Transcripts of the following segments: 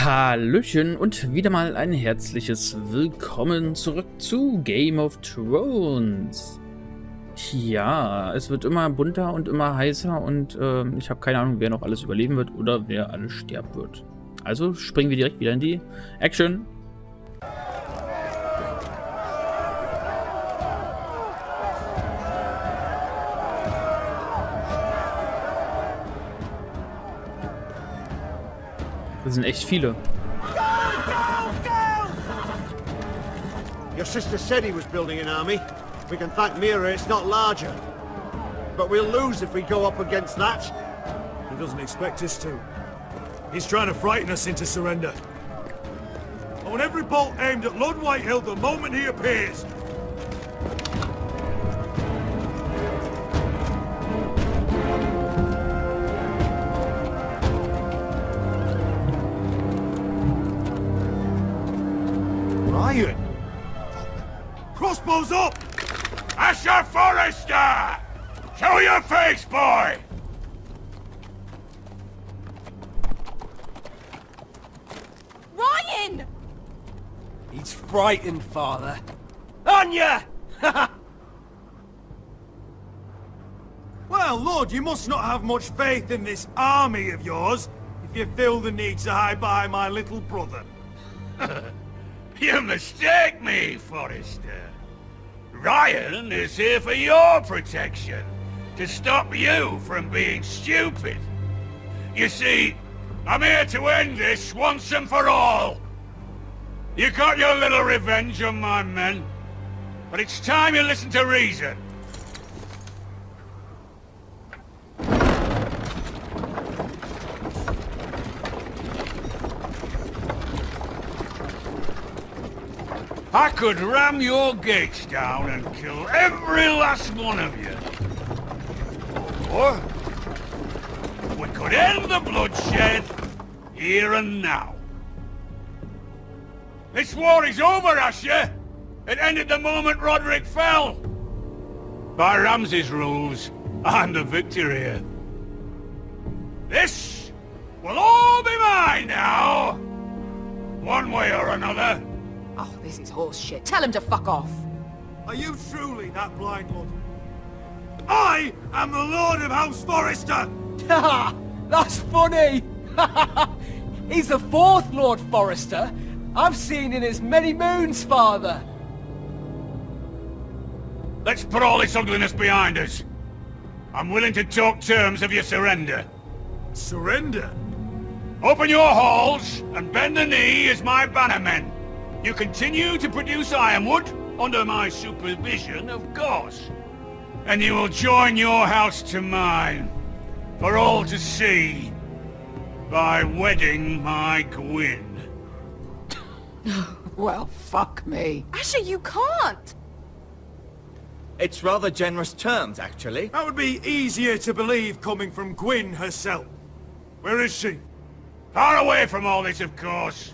Hallöchen und wieder mal ein herzliches Willkommen zurück zu Game of Thrones. Ja, es wird immer bunter und immer heißer und ich habe keine Ahnung, wer noch alles überleben wird oder wer alles sterben wird. Also springen wir direkt wieder in die Action. Das sind echt viele. Your sister said he was building an army. We can thank Mira it's not larger. But we'll lose if we go up against that. He doesn't expect us to. He's trying to frighten us into surrender. I want every bolt aimed at Ludd Withehill the moment he appears. Ryan! Crossbows up! Asher Forrester! Show your face, boy! Ryan! He's frightened, Father. Anya! Well, Lord, you must not have much faith in this army of yours if you feel the need to hide behind my little brother. You mistake me, Forrester. Ryan is here for your protection, to stop you from being stupid. You see, I'm here to end this once and for all. You got your little revenge on my men, but it's time you listen to reason. I could ram your gates down and kill every last one of you. Or we could end the bloodshed here and now. This war is over, Asher. It ended the moment Roderick fell. By Ramsay's rules, I'm the victor here. This will all be mine now. One way or another. Oh, this is horse shit. Tell him to fuck off. Are you truly that blind, Lord? I am the Lord of House Forrester! Ha! That's funny! He's the fourth Lord Forrester I've seen in as many moons, Father! Let's put all this ugliness behind us. I'm willing to talk terms of your surrender. Surrender? Open your halls and bend the knee as my bannermen. You continue to produce ironwood, under my supervision, of course. And you will join your house to mine, for all to see, by wedding my Gwyn. Well, fuck me. Asher, you can't! It's rather generous terms, actually. That would be easier to believe coming from Gwyn herself. Where is she? Far away from all this, of course.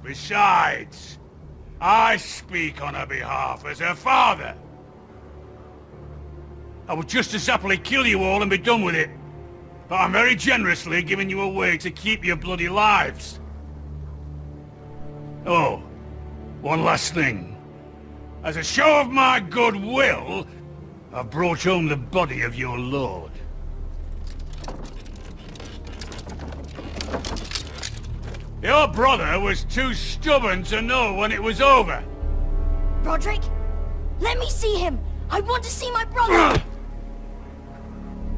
Besides, I speak on her behalf as her father. I would just as happily kill you all and be done with it. But I'm very generously giving you a way to keep your bloody lives. Oh, one last thing. As a show of my goodwill, I've brought home the body of your lord. Your brother was too stubborn to know when it was over. Roderick, let me see him. I want to see my brother.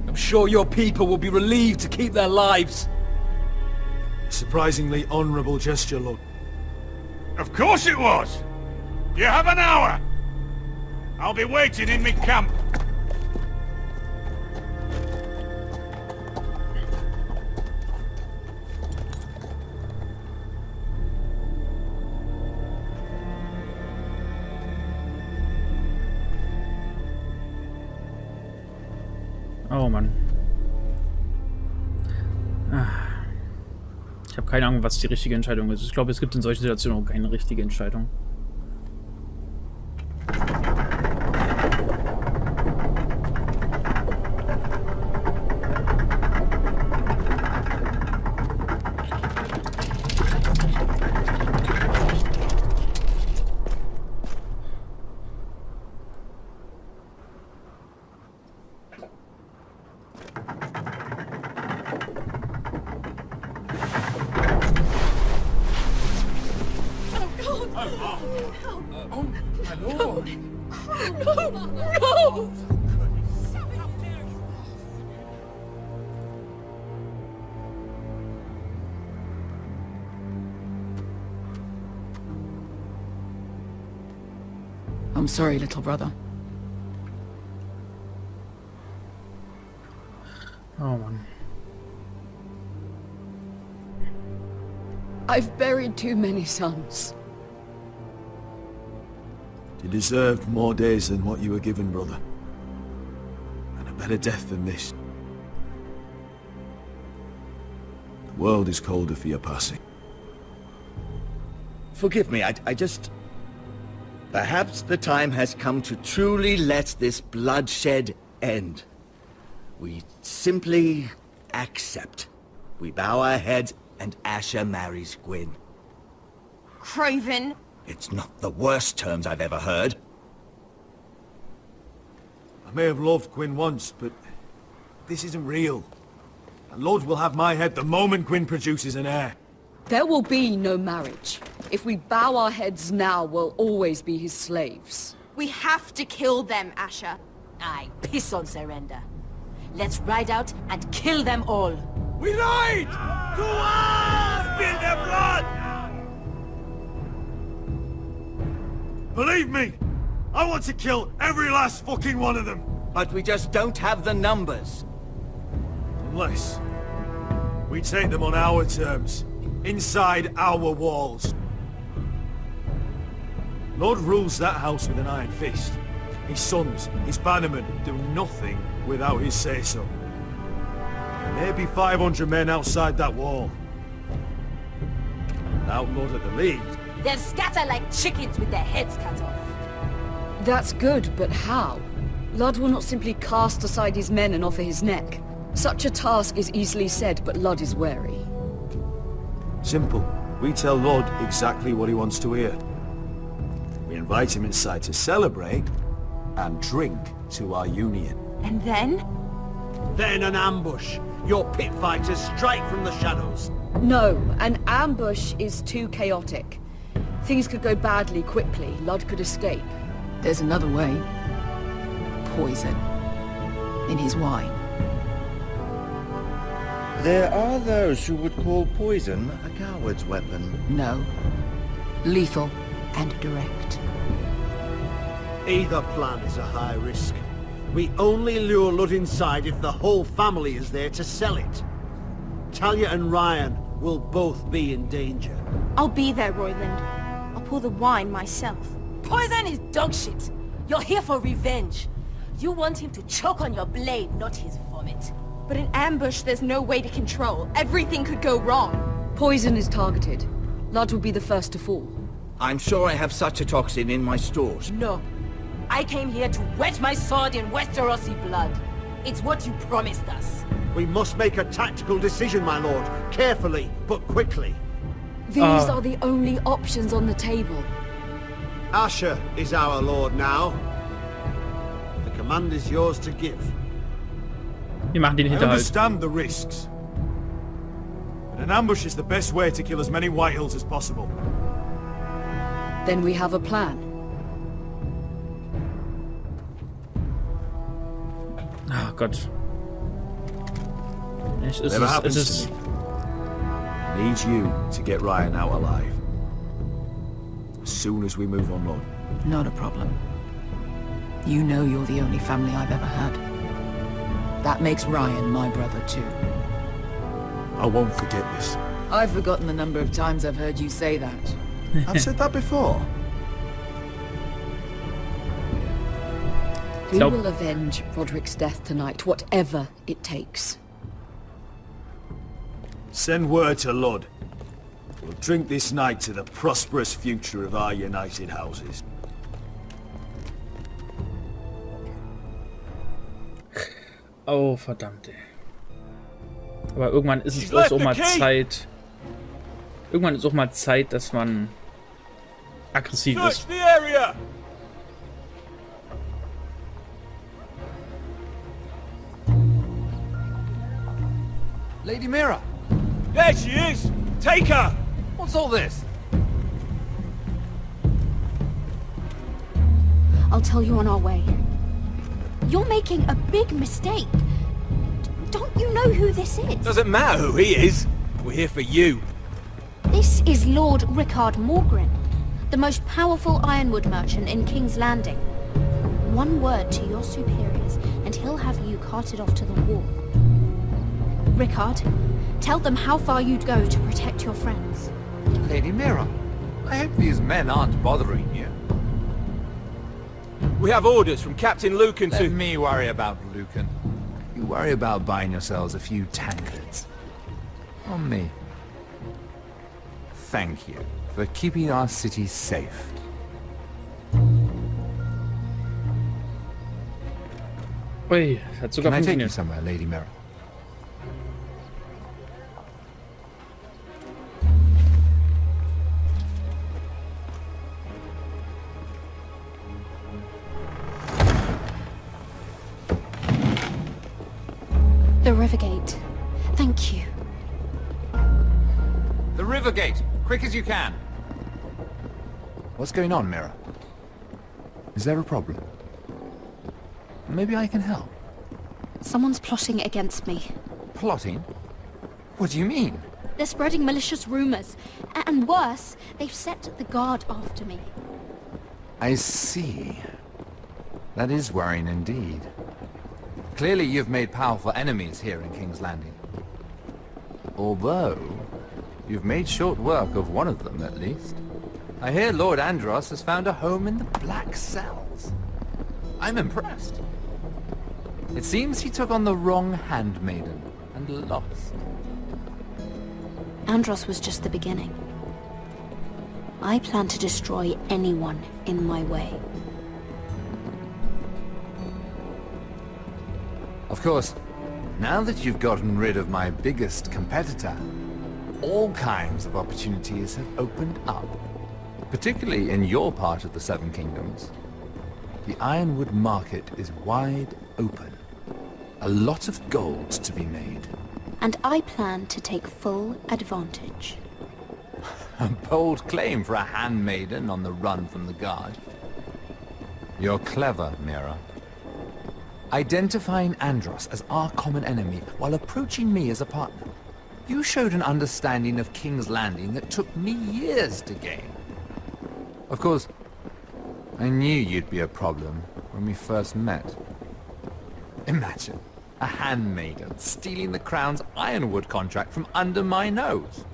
I'm sure your people will be relieved to keep their lives. Surprisingly honorable gesture, Lord. Of course it was. You have an hour. I'll be waiting in my camp. Oh Mann. Ich habe keine Ahnung, was die richtige Entscheidung ist. Ich glaube, es gibt in solchen Situationen auch keine richtige Entscheidung. I'm sorry, little brother. Oh Mann. I've buried too many sons. You deserved more days than what you were given, brother. And a better death than this. The world is colder for your passing. Forgive me, I just... Perhaps the time has come to truly let this bloodshed end. We simply accept. We bow our heads and Asher marries Gwyn. Craven. It's not the worst terms I've ever heard. I may have loved Gwyn once, but this isn't real. And Ludd will have my head the moment Gwyn produces an heir. There will be no marriage. If we bow our heads now, we'll always be his slaves. We have to kill them, Asher. Aye, piss on surrender. Let's ride out and kill them all. We ride! To us! Spill their blood! Believe me, I want to kill every last fucking one of them. But we just don't have the numbers. Unless we take them on our terms, inside our walls. Ludd rules that house with an iron fist. His sons, his bannermen, do nothing without his say-so. Maybe 500 men outside that wall. Without Ludd at the lead. They'll scatter like chickens with their heads cut off. That's good, but how? Ludd will not simply cast aside his men and offer his neck. Such a task is easily said, but Ludd is wary. Simple. We tell Ludd exactly what he wants to hear. We invite him inside to celebrate and drink to our union. And then? Then an ambush. Your pit fighters strike from the shadows. No, an ambush is too chaotic. Things could go badly quickly. Ludd could escape. There's another way. Poison. In his wine. There are those who would call poison a coward's weapon. No. Lethal and direct. Either plan is a high risk. We only lure Ludd inside if the whole family is there to sell it. Talia and Ryan will both be in danger. I'll be there, Royland. I'll pour the wine myself. Poison is dog shit. You're here for revenge. You want him to choke on your blade, not his vomit. But in ambush, there's no way to control. Everything could go wrong. Poison is targeted. Ludd will be the first to fall. I'm sure I have such a toxin in my stores. No. I came here to wet my sword in Westerosi blood. It's what you promised us. We must make a tactical decision, my lord. Carefully, but quickly. These are the only options on the table. Asher is our lord now. The command is yours to give. Wir machen den I Hinterhalt. understand the risks. But an ambush is the best way to kill as many Whitehills as possible. Then we have a plan. Oh Gott. Es Whatever happens ist... to me, I need you to get Ryan out alive. As soon as we move on Ludd. Not a problem. You know you're the only family I've ever had. That makes Ryan my brother too. I won't forget this. I've forgotten the number of times I've heard you say that. I've said that before. We will avenge Roderick's death tonight, whatever it takes. Send word to Ludd. We'll drink this night to the prosperous future of our united houses. Oh, verdammt, ey. Aber irgendwann ist es auch mal Zeit... Irgendwann ist auch mal Zeit, dass man aggressiv ist. the area! Lady Mira! There she is! Take her! What's all this? I'll tell you on our way. You're making a big mistake. Don't you know who this is? Doesn't matter who he is. We're here for you. This is Lord Rickard Morgren, the most powerful ironwood merchant in King's Landing. One word to your superiors, and he'll have you carted off to the wall. Rickard, tell them how far you'd go to protect your friends. Lady Mira, I hope these men aren't bothering you. We have orders from Captain Lucan to... Let me worry about Lucan. You worry about buying yourselves a few tankards. On me. Thank you for keeping our city safe. Ui, hat sogar Can I take you funktioniert. somewhere, Lady Mira? The river gate. Thank you. The river gate! Quick as you can! What's going on, Mira? Is there a problem? Maybe I can help. Someone's plotting against me. Plotting? What do you mean? They're spreading malicious rumors. And worse, they've set the guard after me. I see. That is worrying indeed. Clearly you've made powerful enemies here in King's Landing. Although, you've made short work of one of them at least. I hear Lord Andros has found a home in the Black Cells. I'm impressed. It seems he took on the wrong handmaiden and lost. Andros was just the beginning. I plan to destroy anyone in my way. Of course, now that you've gotten rid of my biggest competitor, all kinds of opportunities have opened up. Particularly in your part of the Seven Kingdoms. The ironwood market is wide open. A lot of gold to be made. And I plan to take full advantage. A bold claim for a handmaiden on the run from the guard. You're clever, Mira. Identifying Andros as our common enemy while approaching me as a partner. You showed an understanding of King's Landing that took me years to gain. Of course, I knew you'd be a problem when we first met. Imagine a handmaiden stealing the Crown's ironwood contract from under my nose.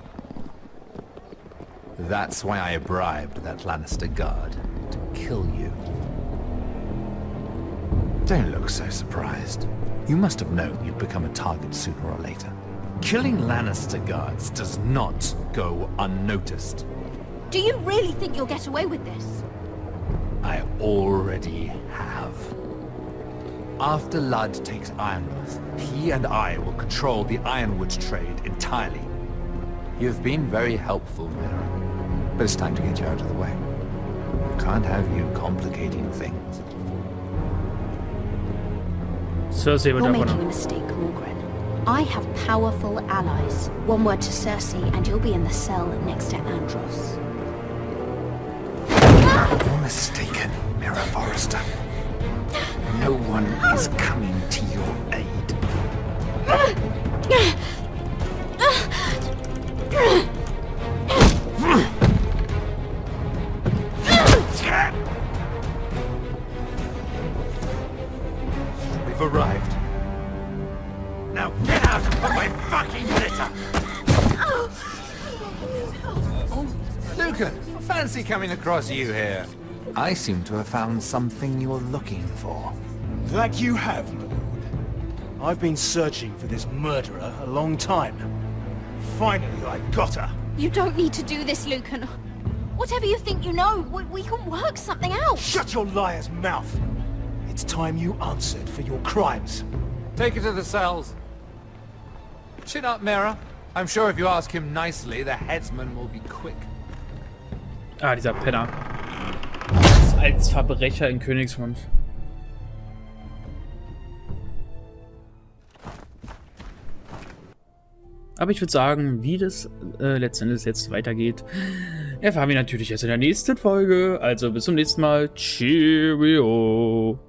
That's why I bribed that Lannister guard to kill you. Don't look so surprised. You must have known you'd become a target sooner or later. Killing Lannister guards does not go unnoticed. Do you really think you'll get away with this? I already have. After Ludd takes Ironworth, he and I will control the ironwood trade entirely. You've been very helpful, Mira, but it's time to get you out of the way. Can't have you complicating things. Cersei wird You're davon making a mistake, Morgren. I have powerful allies. One word to Cersei and you'll be in the cell next to Andros. You're mistaken, Mira Forrester. No one is coming to your aid. We've arrived. Now get out of my fucking litter! Lucan, fancy coming across you here. I seem to have found something you're looking for. That you have, my lord. I've been searching for this murderer a long time. Finally, I got her. You don't need to do this, Lucan. Whatever you think you know, we can work something out. Shut your liar's mouth! It's time you answered for your crimes. Take her to the cells. Chin up, Mira. I'm sure if you ask him nicely, the headsman will be quick. Ah, dieser Penner. Als Verbrecher in Königsmund. Aber ich würde sagen, wie das letzten Endes jetzt weitergeht, erfahren wir natürlich erst in der nächsten Folge. Also bis zum nächsten Mal. Cheerio.